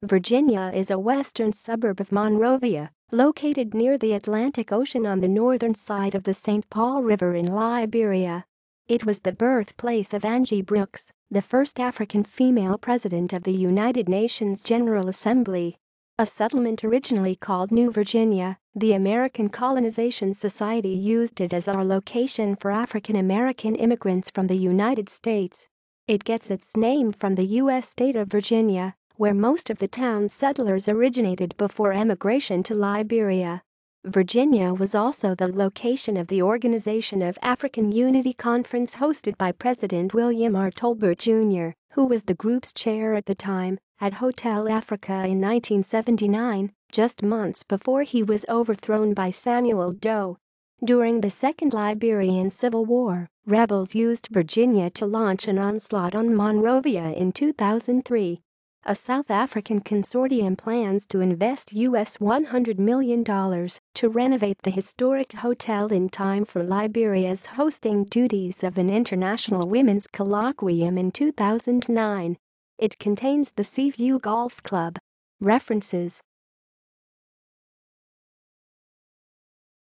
Virginia is a western suburb of Monrovia, located near the Atlantic Ocean on the northern side of the St. Paul River in Liberia. It was the birthplace of Angie Brooks, the first African female president of the United Nations General Assembly. A settlement originally called New Virginia, the American Colonization Society used it as our location for African American immigrants from the United States. It gets its name from the U.S. state of Virginia, where most of the town's settlers originated before emigration to Liberia. Virginia was also the location of the Organization of African Unity Conference hosted by President William R. Tolbert Jr., who was the group's chair at the time, at Hotel Africa in 1979, just months before he was overthrown by Samuel Doe. During the Second Liberian Civil War, rebels used Virginia to launch an onslaught on Monrovia in 2003. A South African consortium plans to invest US $100 million to renovate the historic hotel in time for Liberia's hosting duties of an International Women's Colloquium in 2009. It contains the Seaview Golf Club. References